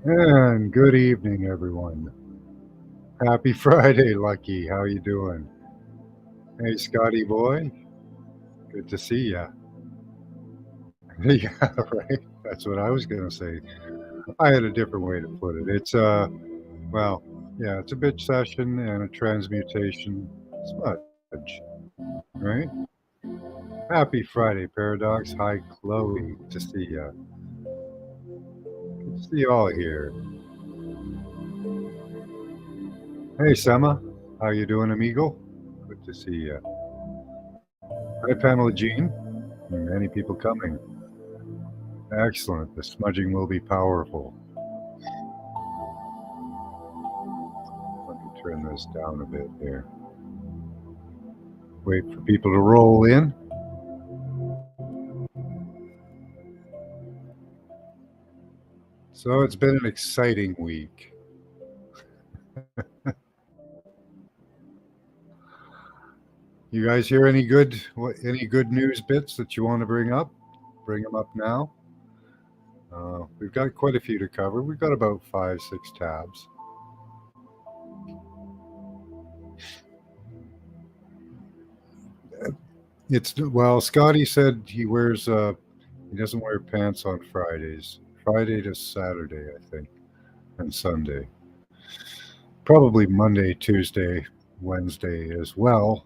And good evening, everyone. Happy Friday, Lucky. How you doing? Hey, Scotty boy. Good to see ya. Yeah, right. That's what I was gonna say. I had a different way to put it. Well, yeah, it's a bitch session and a transmutation smudge, right? Happy Friday, Paradox. Hi, Chloe. Good to see ya. Good to see you all here. Hey, Sema. How you doing, amigo? Good to see ya. Hi, Pamela Jean. Many people coming. Excellent. The smudging will be powerful. Let me turn this down a bit here. Wait for people to roll in. So it's been an exciting week. You guys hear any good news bits that you want to bring up? Bring them up now. We've got quite a few to cover. We've got about 5, 6 tabs. Scotty said he doesn't wear pants on Fridays. Friday to Saturday, I think, and Sunday. Probably Monday, Tuesday, Wednesday as well.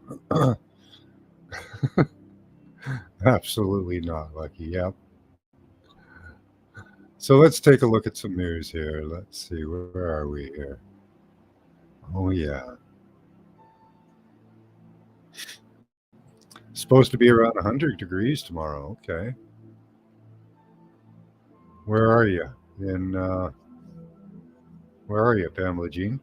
Absolutely not, Lucky. Yep. So let's take a look at some news here. Let's see, where are we here? Oh, yeah. Supposed to be around 100 degrees tomorrow. Okay. Where are you? In, where are you, Pamela Jean?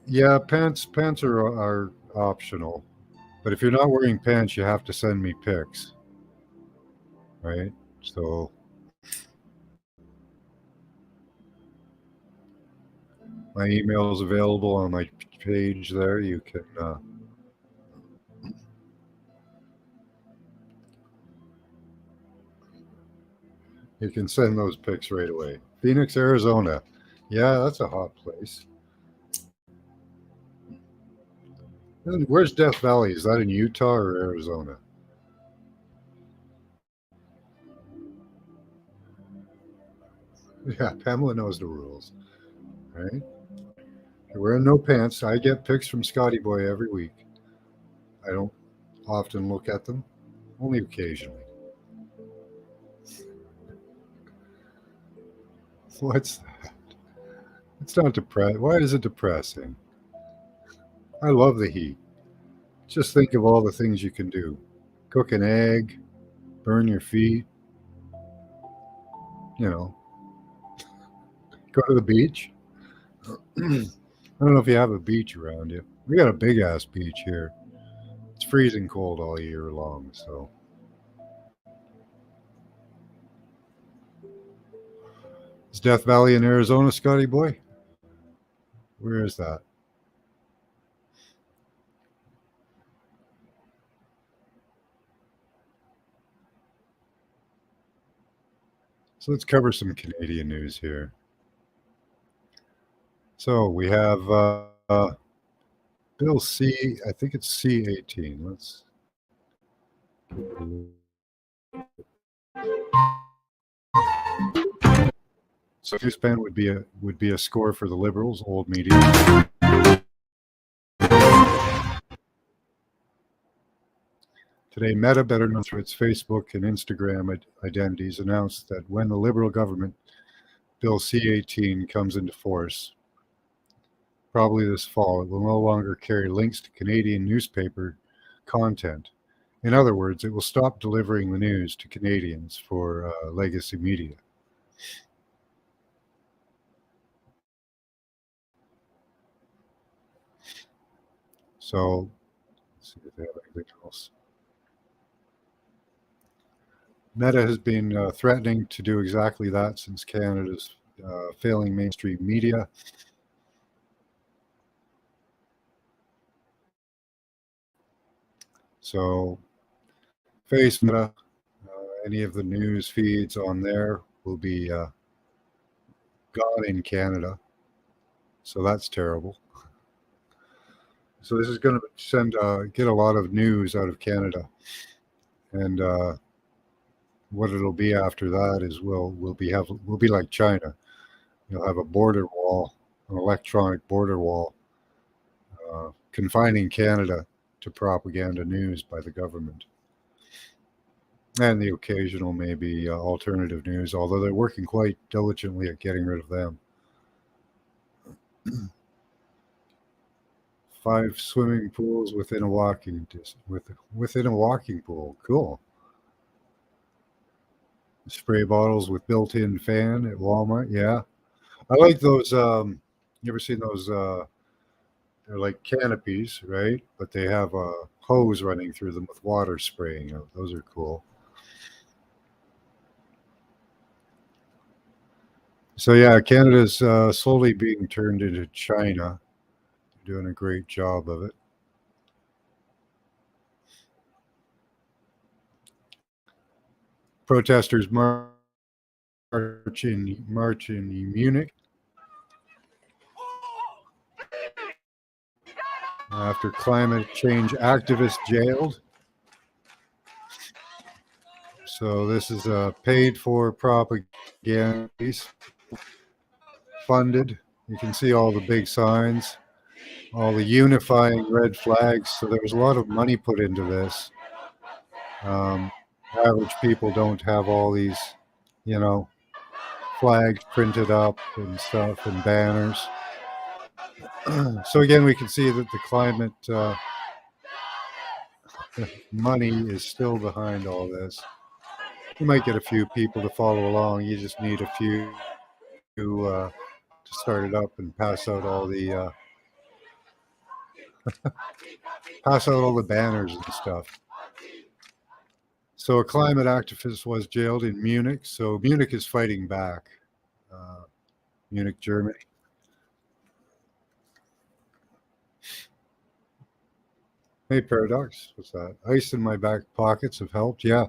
Yeah, pants are optional. But if you're not wearing pants, you have to send me pics, right? So my email is available on my page there. You can send those pics right away. Phoenix, Arizona. Yeah, that's a hot place. And where's Death Valley? Is that in Utah or Arizona? Yeah, Pamela knows the rules, right? You're wearing no pants. I get pics from Scotty Boy every week. I don't often look at them, only occasionally. What's that? It's not depressing. Why is it depressing? I love the heat. Just think of all the things you can do. Cook an egg, burn your feet, you know, go to the beach. I don't know if you have a beach around you. We got a big ass beach here. It's freezing cold all year long. So, is Death Valley in Arizona, Scotty boy? Where is that? So let's cover some Canadian news here. So we have Bill C. I think it's C18. Let's. So Newspan would be a score for the Liberals, old media. Today, Meta, better known through its Facebook and Instagram identities, announced that when the Liberal government Bill C18 comes into force, probably this fall, it will no longer carry links to Canadian newspaper content. In other words, it will stop delivering the news to Canadians for legacy media. So, let's see if they have anything else. Meta has been threatening to do exactly that since Canada's failing mainstream media. So, face Meta. any of the news feeds on there will be gone in Canada. So that's terrible. So this is going to get a lot of news out of Canada, and what it'll be after that is we'll be like China. You'll have a border wall, an electronic border wall, confining Canada to propaganda news by the government, and the occasional maybe alternative news. Although they're working quite diligently at getting rid of them. 5 swimming pools within a walking within a walking pool. Cool. Spray bottles with built-in fan at Walmart. Yeah, I like those. You ever seen those? They're like canopies, right? But they have a hose running through them with water spraying out. Those are cool. So yeah, Canada's slowly being turned into China. They're doing a great job of it. Protesters march in Munich after climate change activists jailed. So this is paid for propaganda, funded. You can see all the big signs, all the unifying red flags. So there was a lot of money put into this. Average people don't have all these, flags printed up and stuff and banners. So again, we can see that the climate money is still behind all this. You might get a few people to follow along. You just need a few to start it up and pass out all the banners and stuff. So a climate activist was jailed in Munich. So Munich is fighting back. Munich, Germany. Hey, Paradox. What's that? Ice in my back pockets have helped. Yeah.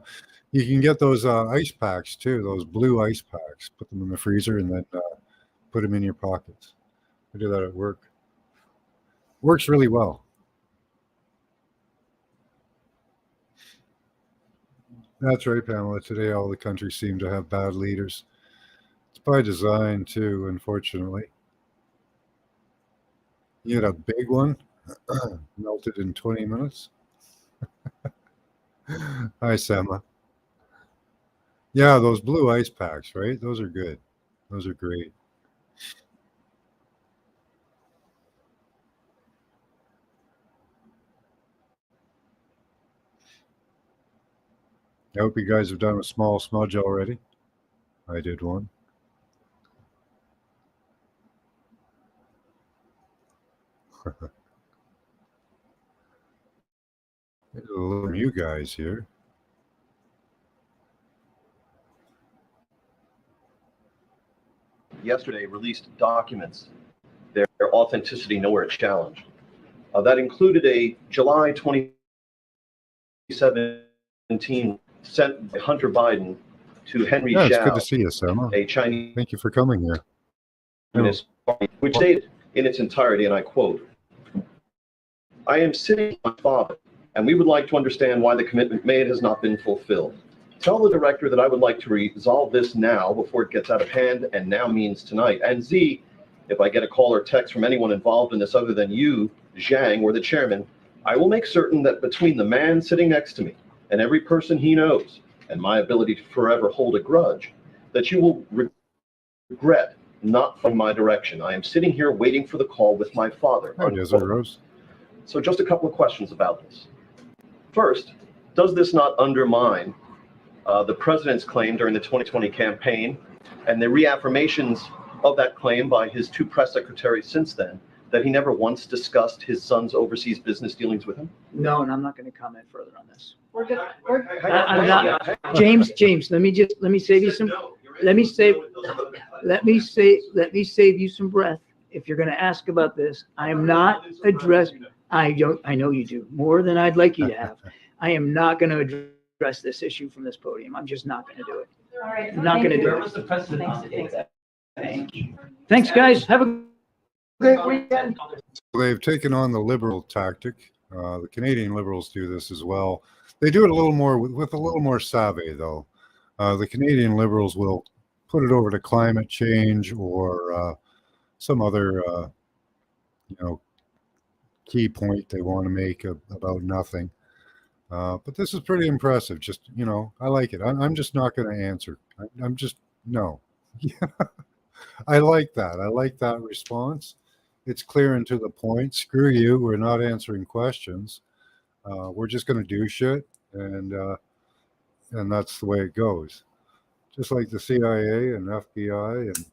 You can get those ice packs too, those blue ice packs. Put them in the freezer and then put them in your pockets. I do that at work. Works really well. That's right, Pamela. Today, all the countries seem to have bad leaders. It's by design, too, unfortunately. You had a big one, melted in 20 minutes. Hi, Sama. Yeah, those blue ice packs, right? Those are good. Those are great. I hope you guys have done a small smudge already. I did one. Little you guys here. Yesterday released documents, their authenticity nowhere challenged. That included a July 2017 sent by Hunter Biden to Henry Yeah, it's Zhao, good to see you, Selma. a Chinese Thank you for coming here. Communist Party, which stated in its entirety, and I quote, "I am sitting with my father, and we would like to understand why the commitment made has not been fulfilled. Tell the director that I would like to resolve this now before it gets out of hand, and now means tonight. And Z, if I get a call or text from anyone involved in this other than you, Zhang, or the chairman, I will make certain that between the man sitting next to me and every person he knows, and my ability to forever hold a grudge, that you will regret not from my direction. I am sitting here waiting for the call with my father." Hi, Desert Rose. So just a couple of questions about this. First, does this not undermine the president's claim during the 2020 campaign and the reaffirmations of that claim by his 2 press secretaries since then, that he never once discussed his son's overseas business dealings with him? No, and I'm not going to comment further on this. We're good. I'm not. James, let me save you some. Let me save you some breath. If you're going to ask about this, I am not addressing. I know you do more than I'd like you to have. I am not going to address this issue from this podium. I'm just not going to do it. All right. I'm not going to do Where it. was the precedent on it? Thanks, guys. Have a great weekend. They've taken on the liberal tactic. The Canadian Liberals do this as well. They do it a little more with a little more savvy, though. The Canadian Liberals will put it over to climate change or some other, key point they want to make about nothing. But this is pretty impressive. Just, I like it. I'm just not going to answer. I'm just, no. I like that. I like that response. It's clear and to the point. Screw you. We're not answering questions. We're just going to do shit. And that's the way it goes. Just like the CIA and FBI and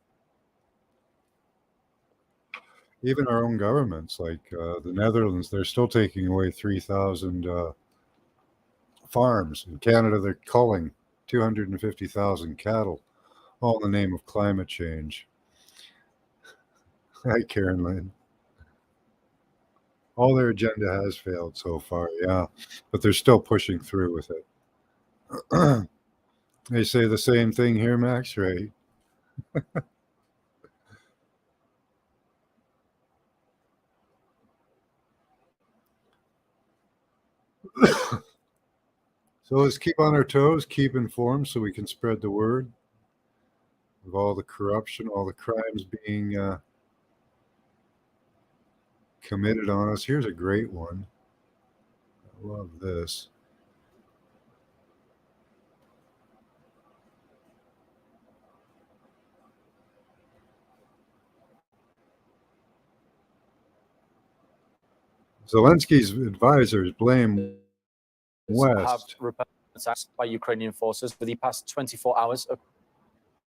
even our own governments, like the Netherlands, they're still taking away 3,000 farms. In Canada, they're culling 250,000 cattle, all in the name of climate change. Hi, Karen Lynn. All their agenda has failed so far, yeah, but they're still pushing through with it. They say the same thing here, Max, right? So let's keep on our toes, keep informed so we can spread the word of all the corruption, all the crimes being committed on us. Here's a great one. I love this. Zelensky's advisors blame West. Have repelled attacks by Ukrainian forces for the past 24 hours,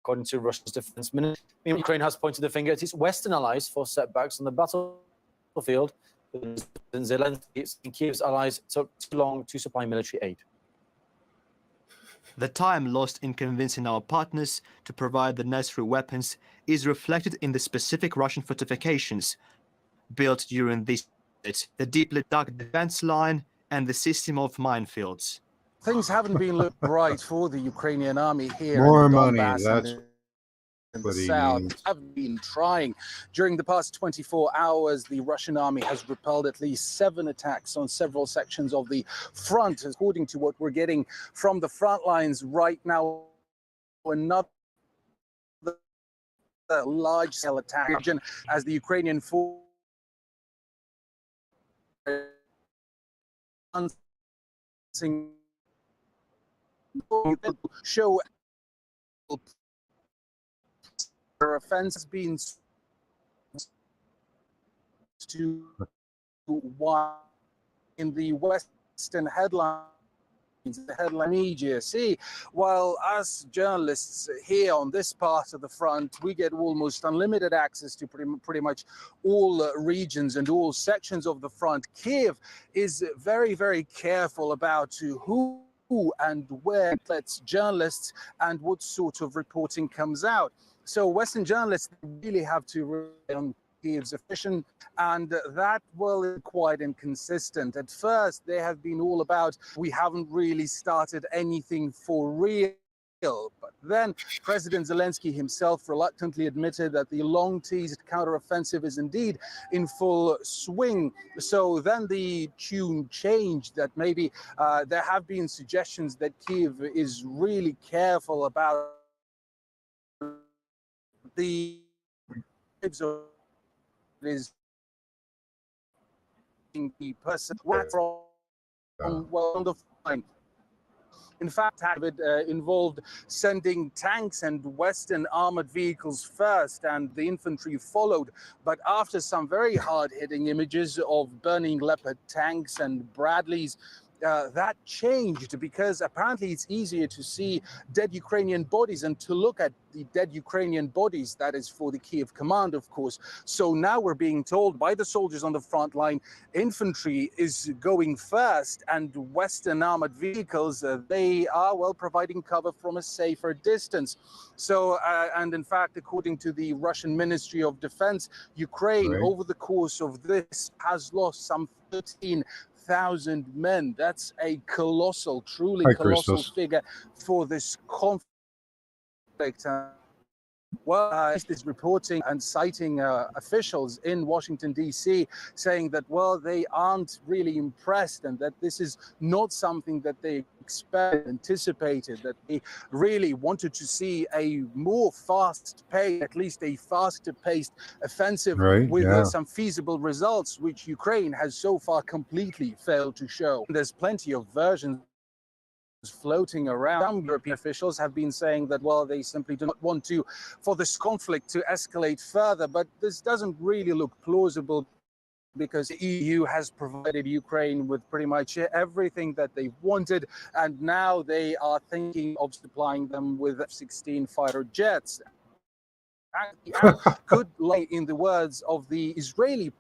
according to Russia's defense ministry. Ukraine has pointed the finger at its Western allies for setbacks on the battlefield. Zelensky and Kiev's allies took too long to supply military aid. The time lost in convincing our partners to provide the necessary weapons is reflected in the specific Russian fortifications built during this, the deeply dug defense line and the system of minefields. Things haven't been looking bright for the Ukrainian army here More in the money, Donbass that's in the what he south. needs. Have been trying. During the past 24 hours, the Russian army has repelled at least 7 attacks on several sections of the front. According to what we're getting from the front lines right now, another large-scale attack as the Ukrainian forces show their offense has been to one in the Western headlines, the headline media. See, while us journalists here on this part of the front, we get almost unlimited access to pretty much all regions and all sections of the front. Kiev is very, very careful about who and where lets journalists and what sort of reporting comes out. So Western journalists really have to rely on Kiev's official, and that, well, is quite inconsistent. At first, they have been all about, we haven't really started anything for real. But then President Zelensky himself reluctantly admitted that the long-teased counteroffensive is indeed in full swing. So then the tune changed, that maybe there have been suggestions that Kiev is really careful about the is the person from well on the fine. In fact, it involved sending tanks and Western armored vehicles first, and the infantry followed. But after some very hard-hitting images of burning Leopard tanks and Bradleys, that changed, because apparently it's easier to see dead Ukrainian bodies and to look at the dead Ukrainian bodies. That is for the Kiev command, of course. So now we're being told by the soldiers on the front line, infantry is going first, and Western armored vehicles, they are, well, providing cover from a safer distance. So, and in fact, according to the Russian Ministry of Defense, Ukraine, over the course of this, has lost some 13,000 15,000 men. That's a colossal, truly Hi, colossal Christos. figure for this conflict. Well, is reporting and citing officials in Washington, D.C., saying that, well, they aren't really impressed and that this is not something that they anticipated, that they really wanted to see a more fast-paced, at least a faster-paced offensive Right, with yeah. some feasible results, which Ukraine has so far completely failed to show. There's plenty of versions floating around. Some European officials have been saying that, well, they simply do not want for this conflict to escalate further, but this doesn't really look plausible because the EU has provided Ukraine with pretty much everything that they wanted, and now they are thinking of supplying them with F-16 fighter jets. And could lie in the words of the Israeli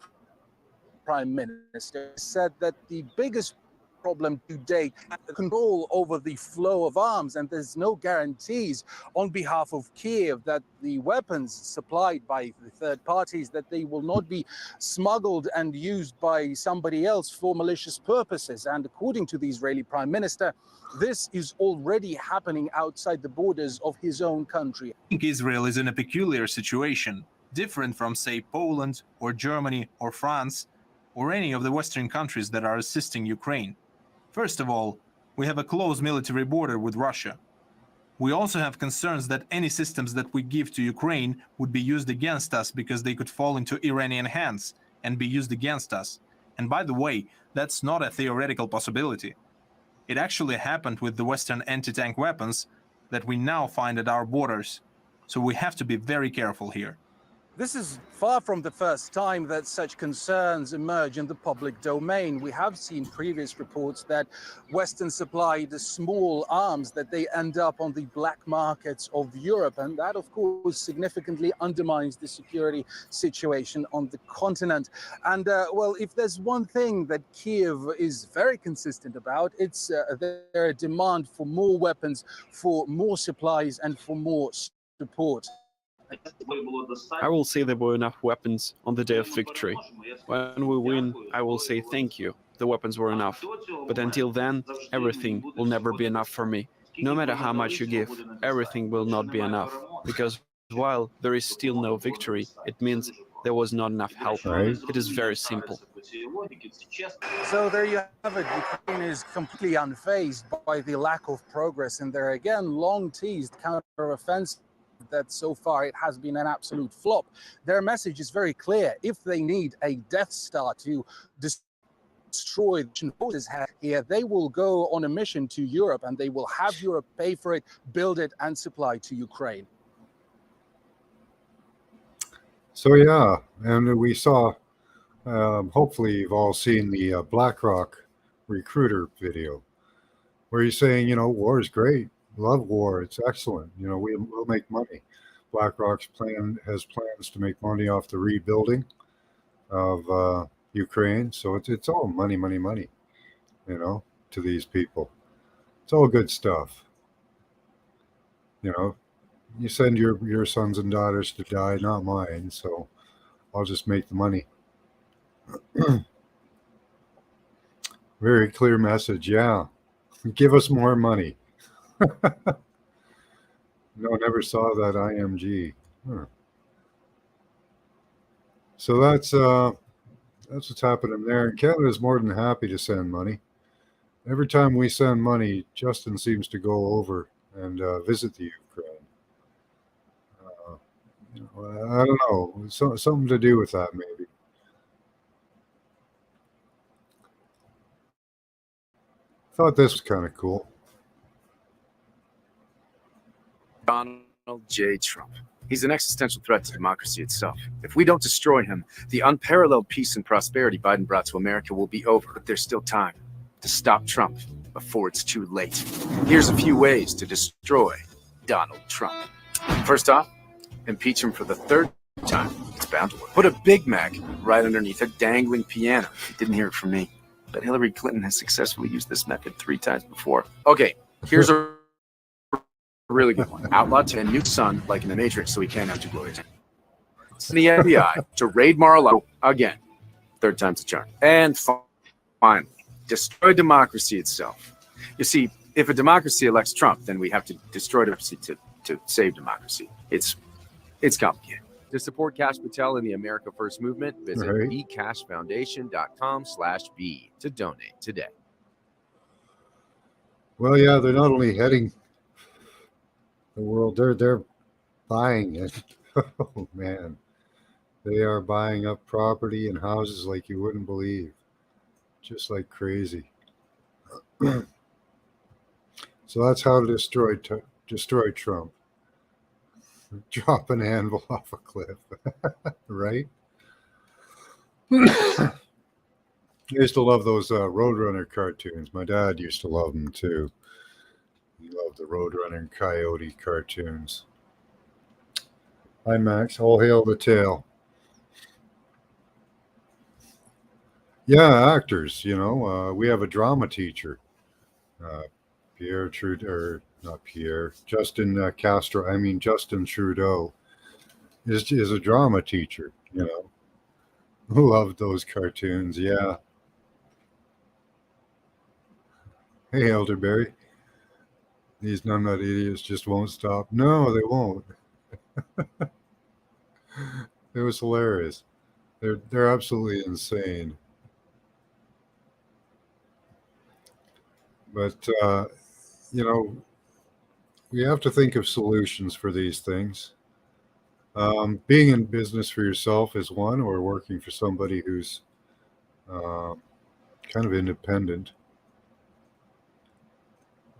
Prime Minister, said that the biggest problem to date, control over the flow of arms, and there's no guarantees on behalf of Kiev that the weapons supplied by the third parties, that they will not be smuggled and used by somebody else for malicious purposes. And according to the Israeli Prime Minister, this is already happening outside the borders of his own country. I think Israel is in a peculiar situation, different from, say, Poland or Germany or France or any of the Western countries that are assisting Ukraine. First of all, we have a close military border with Russia. We also have concerns that any systems that we give to Ukraine would be used against us because they could fall into Iranian hands and be used against us. And by the way, that's not a theoretical possibility. It actually happened with the Western anti-tank weapons that we now find at our borders. So we have to be very careful here. This is far from the first time that such concerns emerge in the public domain. We have seen previous reports that Western supplied small arms, that they end up on the black markets of Europe. And that, of course, significantly undermines the security situation on the continent. And, well, if there's one thing that Kiev is very consistent about, it's their demand for more weapons, for more supplies, and for more support. I will say there were enough weapons on the day of victory. When we win, I will say thank you. The weapons were enough. But until then, everything will never be enough for me. No matter how much you give, everything will not be enough. Because while there is still no victory, it means there was not enough help. Right. It is very simple. So there you have it. Ukraine is completely unfazed by the lack of progress in their, again, long-teased counter-offensive that so far it has been an absolute flop. Their message is very clear. If they need a Death Star to destroy the forces here, they will go on a mission to Europe and they will have Europe pay for it, build it, and supply to Ukraine. So yeah, and we saw, hopefully you've all seen the BlackRock recruiter video where he's saying, you know, war is great. Love war. It's excellent. You know, we'll make money. BlackRock's has plans to make money off the rebuilding of Ukraine. So it's all money, money, money, you know, to these people. It's all good stuff. You know, you send your sons and daughters to die, not mine. So I'll just make the money. Very clear message. Yeah. Give us more money. No, never saw that IMG. Huh. So that's what's happening there. And Canada's more than happy to send money. Every time we send money, Justin seems to go over and visit the Ukraine. I don't know, something to do with that maybe. Thought this was kind of cool. Donald J. Trump. He's an existential threat to democracy itself. If we don't destroy him, the unparalleled peace and prosperity Biden brought to America will be over. But there's still time to stop Trump before it's too late. Here's a few ways to destroy Donald Trump. First off, impeach him for the third time. It's bound to work. Put a Big Mac right underneath a dangling piano. You didn't hear it from me, but Hillary Clinton has successfully used this method 3 times before. Okay, here's a really good one. Outlaw 10 nuke sun like in the Matrix so he can't have 2 glorious. Send the FBI to raid Mar-a-Lago again. 3rd time's the charm. And finally, destroy democracy itself. You see, if a democracy elects Trump, then we have to destroy democracy to save democracy. It's complicated. To support Cash Patel and the America First movement, visit Right. bcashfoundation.com/B to donate today. Well, yeah, they're not only heading the world, they're buying it. Oh man, they are buying up property and houses like you wouldn't believe, just like crazy. So that's how to destroy Trump. Drop an anvil off a cliff, right? I used to love those Roadrunner cartoons. My dad used to love them too. He loved the Roadrunner and Coyote cartoons. Hi, Max. All hail the tail. Yeah, actors. We have a drama teacher, Pierre Trudeau, or not Pierre, Justin Castro. I mean Justin Trudeau is a drama teacher. Loved those cartoons. Yeah. Hey, Elderberry. These numbnut idiots just won't stop. No, they won't. It was hilarious. They're absolutely insane. But we have to think of solutions for these things. Being in business for yourself is one, or working for somebody who's kind of independent.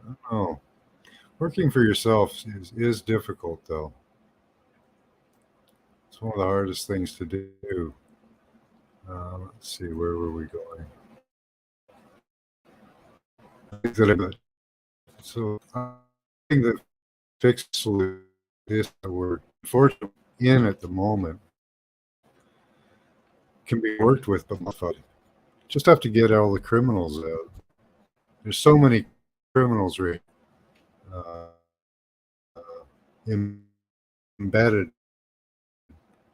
I don't know. Working for yourself is difficult, though. It's one of the hardest things to do. Let's see, where were we going? So I think the fixed solution is that we're unfortunately in at the moment can be worked with, but modified. Just have to get all the criminals out. There's so many criminals uh, embedded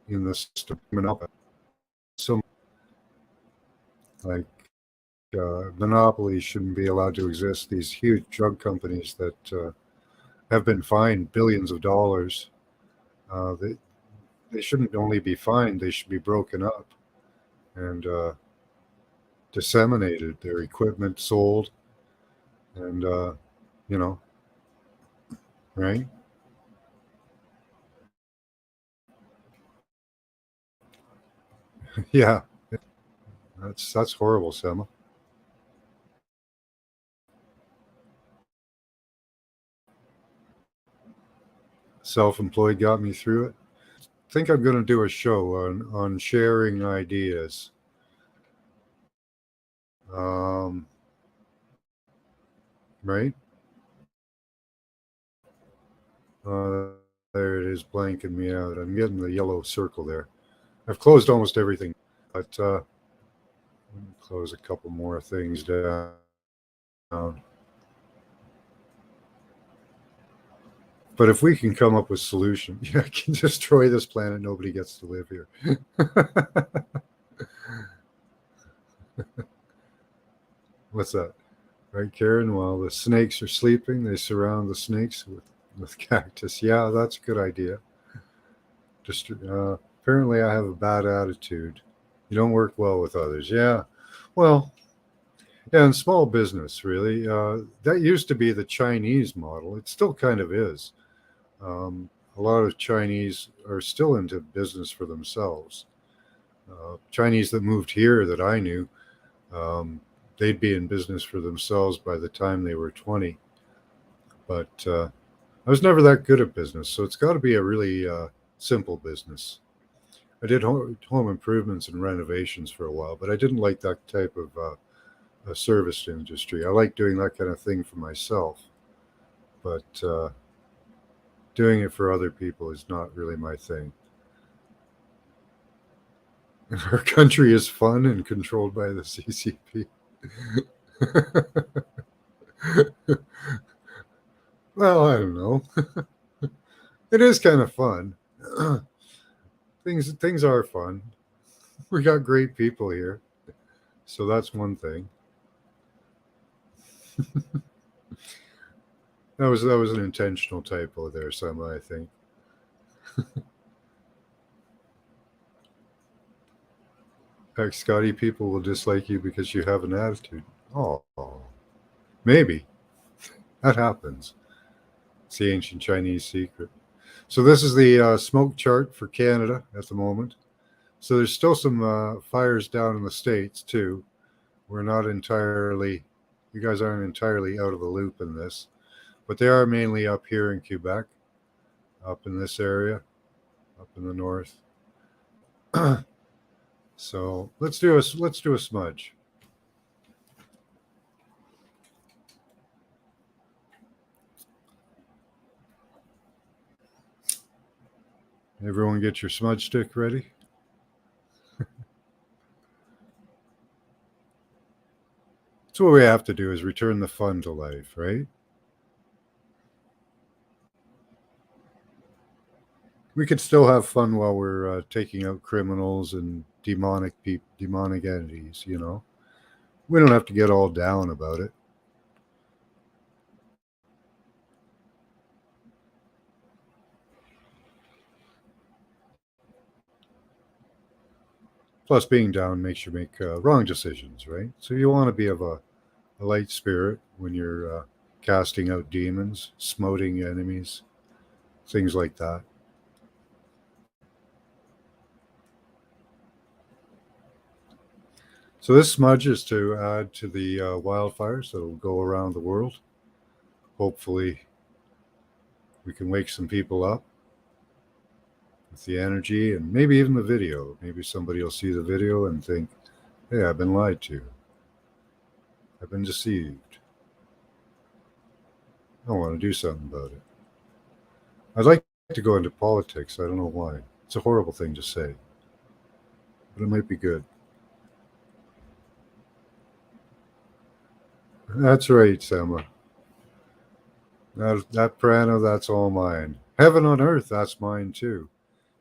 in the system. So, like, monopolies shouldn't be allowed to exist. These huge drug companies that have been fined billions of dollars, they shouldn't only be fined, they should be broken up and disseminated, their equipment sold, and, right? Yeah, that's horrible, Selma. Self-employed got me through it. I think I'm going to do a show on sharing ideas. Right? There it is, blanking me out. I'm getting the yellow circle there. I've closed almost everything, but let me close a couple more things down. But if we can come up with solutions, I can destroy this planet. Nobody gets to live here. What's that? Right, Karen? While the snakes are sleeping, they surround the snakes with cactus. Yeah, that's a good idea. Just apparently, I have a bad attitude. You don't work well with others. Yeah. Well, yeah, in small business, really. That used to be the Chinese model. It still kind of is. A lot of Chinese are still into business for themselves. Chinese that moved here that I knew, they'd be in business for themselves by the time they were 20. But I was never that good at business, so it's got to be a really simple business. I did home improvements and renovations for a while, but I didn't like that type of a service industry. I like doing that kind of thing for myself, but doing it for other people is not really my thing. Our country is fun and controlled by the CCP. Well, I don't know. It is kind of fun. Things are fun. We got great people here, so that's one thing. That was an intentional typo there, Sama, I think. Heck, Scotty, people will dislike you because you have an attitude. Oh, maybe. That happens. It's the ancient Chinese secret. So this is the smoke chart for Canada at the moment. So there's still some fires down in the States, too. We're not entirely, you guys aren't entirely out of the loop in this. But they are mainly up here in Quebec, up in this area, up in the north. So let's do a smudge. Everyone get your smudge stick ready. So what we have to do is return the fun to life, right? We could still have fun while we're taking out criminals and demonic entities, you know. We don't have to get all down about it. Plus, being down makes you make wrong decisions, right? So you want to be of a light spirit when you're casting out demons, smoting enemies, things like that. So this smudge is to add to the wildfires that will go around the world. Hopefully, we can wake some people up with the energy and maybe even the video. Maybe somebody will see the video and think, hey, I've been lied to. I've been deceived. I want to do something about it. I'd like to go into politics. I don't know why. It's a horrible thing to say, but it might be good. That's right, Selma. That piranha, that's all mine. Heaven on earth, that's mine too.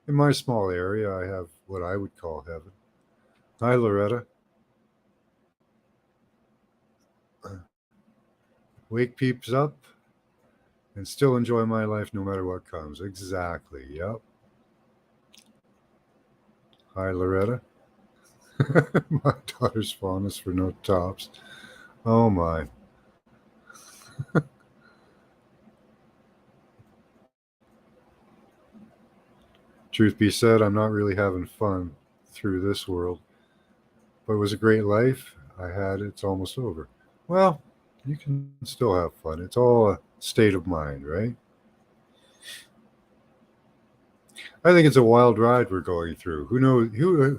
In my small area, I have what I would call heaven. Hi, Loretta. Wake peeps up and still enjoy my life no matter what comes. Exactly, yep. Hi, Loretta. My daughter's fondness for no tops. Oh, my. Truth be said, I'm not really having fun through this world. But it was a great life. I had it. It's almost over. Well, you can still have fun. It's all a state of mind, right? I think it's a wild ride we're going through. Who knows?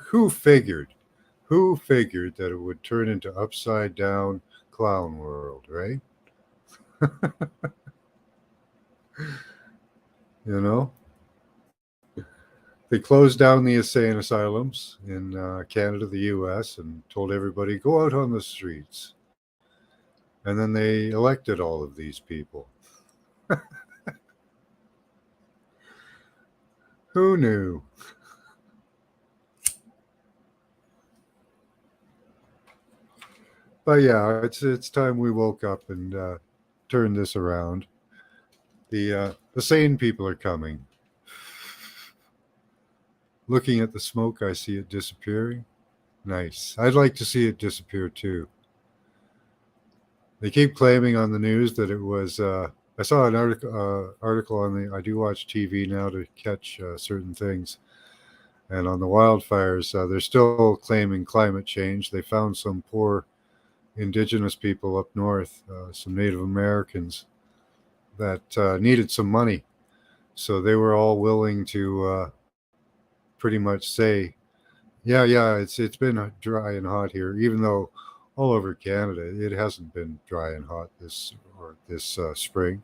Who figured? Who figured that it would turn into upside down clown world, right? You know, they closed down the insane asylums in Canada, the U.S., and told everybody go out on the streets. And then they elected all of these people. Who knew? But yeah, it's time we woke up and turned this around. The sane people are coming. Looking at the smoke, I see it disappearing. Nice. I'd like to see it disappear too. They keep claiming on the news that it was. I saw an article on the. I do watch TV now to catch certain things, and on the wildfires, they're still claiming climate change. They found some poor indigenous people up north, some Native Americans that needed some money, so they were all willing to pretty much say, yeah, it's been dry and hot here, even though all over Canada it hasn't been dry and hot this spring.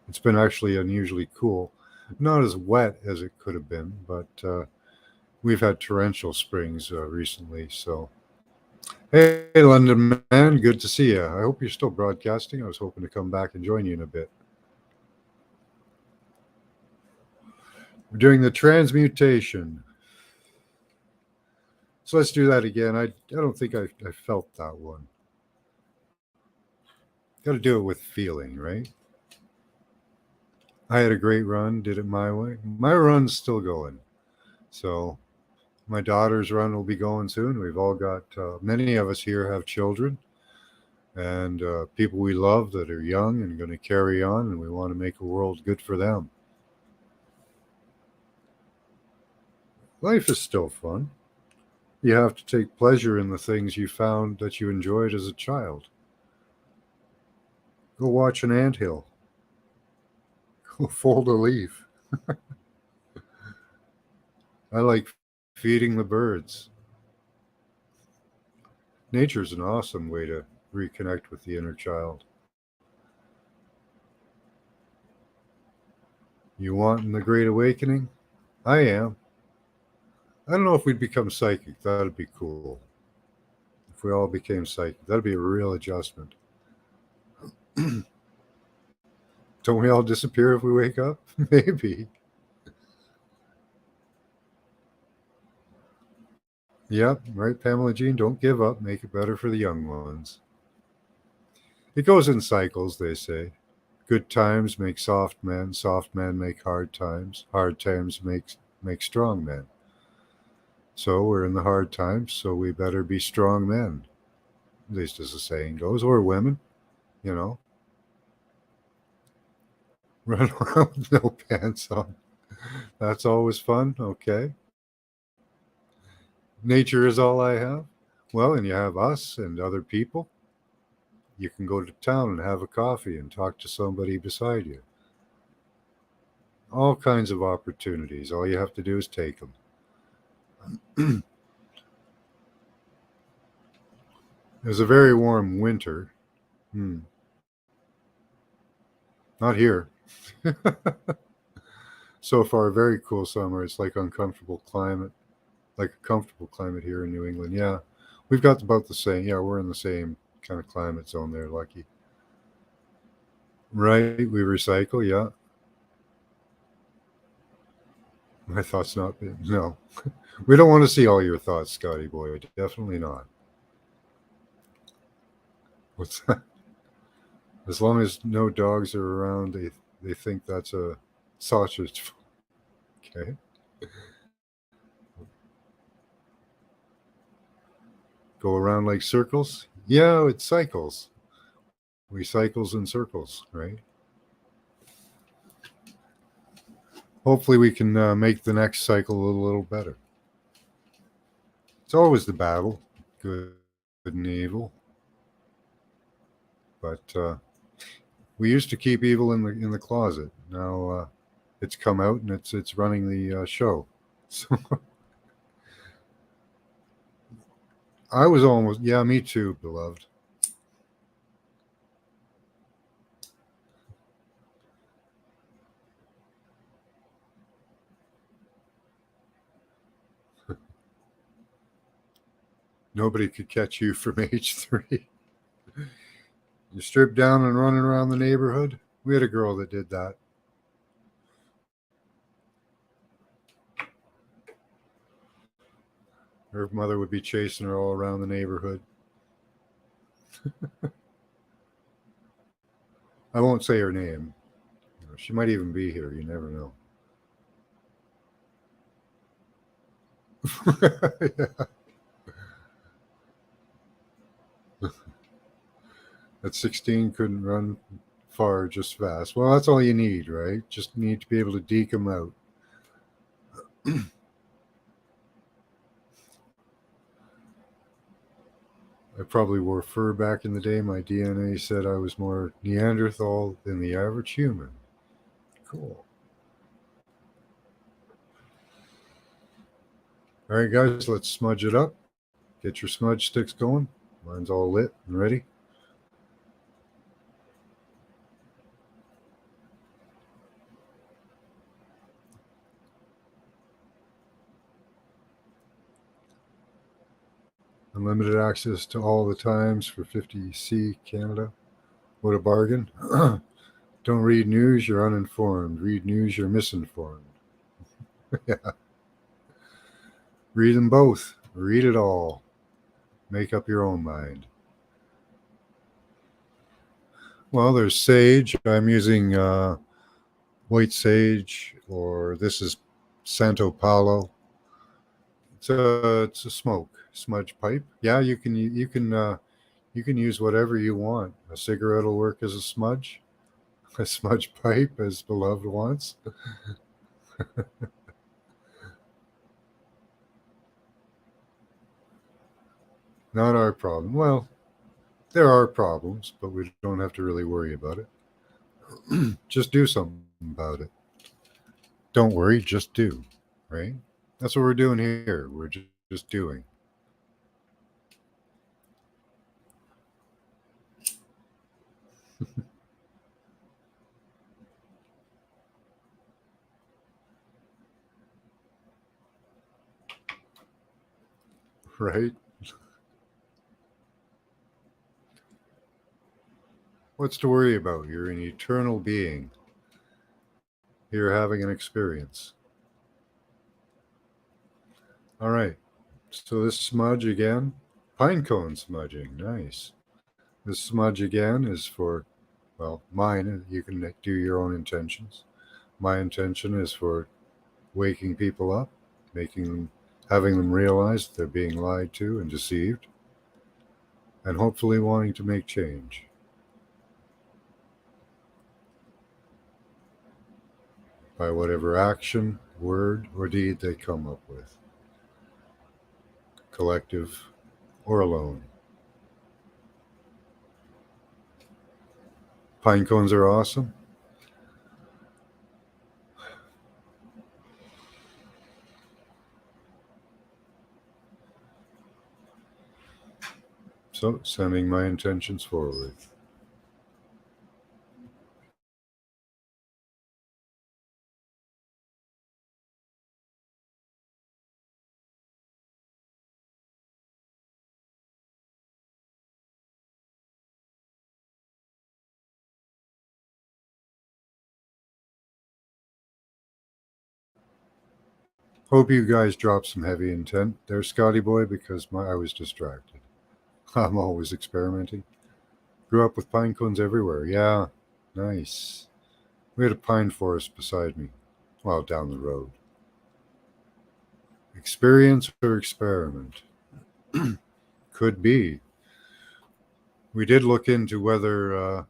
It's been actually unusually cool, not as wet as it could have been, but we've had torrential springs recently. So, hey, London man, good to see you. I hope you're still broadcasting. I was hoping to come back and join you in a bit. We're doing the transmutation. So let's do that again. I don't think I felt that one. Got to do it with feeling, right? I had a great run, did it my way. My run's still going. So my daughter's run will be going soon. We've all got, many of us here have children and people we love that are young and going to carry on, and we want to make a world good for them. Life is still fun. You have to take pleasure in the things you found that you enjoyed as a child. Go watch an anthill. Go fold a leaf. I like feeding the birds. Nature's an awesome way to reconnect with the inner child. You want the Great Awakening? I am. I don't know if we'd become psychic. That'd be cool. If we all became psychic, that'd be a real adjustment. Don't we all disappear if we wake up? Maybe. Yep, right, Pamela Jean. Don't give up. Make it better for the young ones. It goes in cycles, they say. Good times make soft men make hard times make strong men. So we're in the hard times, so we better be strong men. At least as the saying goes, or women, you know. Run around with no pants on. That's always fun. Okay. Nature is all I have. Well, and you have us and other people. You can go to town and have a coffee and talk to somebody beside you. All kinds of opportunities. All you have to do is take them. It was a very warm winter. Not here. So far, a very cool summer. It's like uncomfortable climate, like a comfortable climate here in New England. Yeah, we've got about the same. Yeah, we're in the same kind of climate zone there, Lucky. Right, we recycle. Yeah, my thoughts not. No, we don't want to see all your thoughts, Scotty boy. Definitely not. What's that? As long as no dogs are around, they think that's a sausage. Okay. Go around like circles? Yeah, it cycles. We cycles in circles, right? Hopefully, we can make the next cycle a little better. It's always the battle, good and evil. But we used to keep evil in the closet. Now it's come out and it's running the show. So I was almost, yeah, me too, beloved. Nobody could catch you from age 3. You strip down and running around the neighborhood. We had a girl that did that. Her mother would be chasing her all around the neighborhood. I won't say her name. She might even be here. You never know. Yeah. At 16, couldn't run far, just fast. Well, that's all you need, right? Just need to be able to deke them out. I probably wore fur back in the day. My DNA said I was more Neanderthal than the average human. Cool. All right, guys, let's smudge it up. Get your smudge sticks going. Mine's all lit and ready. Unlimited access to all the times for 50C Canada. What a bargain. Don't read news, you're uninformed. Read news, you're misinformed. Yeah. Read them both. Read it all. Make up your own mind. Well, there's sage. I'm using white sage, or this is Santo Paulo. It's a smudge pipe. Yeah, you can use whatever you want. A cigarette will work as a smudge. A smudge pipe, as beloved wants. Not our problem. Well, there are problems, but we don't have to really worry about it. Just do something about it. Don't worry, just do. Right? That's what we're doing here. We're just doing. Right? What's to worry about? You're an eternal being. You're having an experience. All right. So this smudge again, pinecone smudging. Nice. This smudge again is for, well, mine. You can do your own intentions. My intention is for waking people up, having them realize they're being lied to and deceived, and hopefully wanting to make change. By whatever action, word, or deed they come up with, collective or alone. Pine cones are awesome. So, sending my intentions forward. Hope you guys dropped some heavy intent there, Scotty boy, because I was distracted. I'm always experimenting. Grew up with pine cones everywhere. Yeah, nice. We had a pine forest beside me, well, down the road. Experience or experiment? Could be. We did look into whether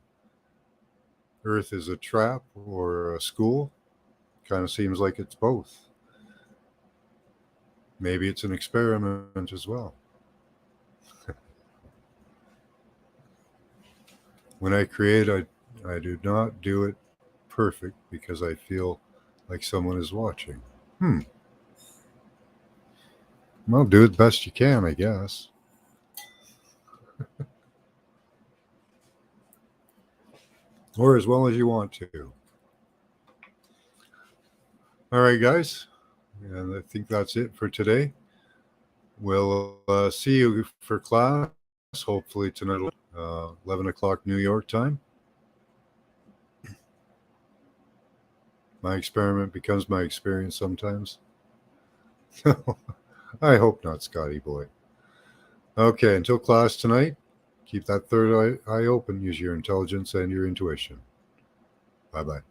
Earth is a trap or a school. Kind of seems like it's both. Maybe it's an experiment as well. When I create, I do not do it perfect because I feel like someone is watching. Well, do it best you can, I guess. Or as well as you want to. All right, guys. And I think that's it for today. We'll see you for class, hopefully tonight, 11 o'clock New York time. My experiment becomes my experience sometimes. I hope not, Scotty boy. Okay, until class tonight, keep that third eye open. Use your intelligence and your intuition. Bye-bye.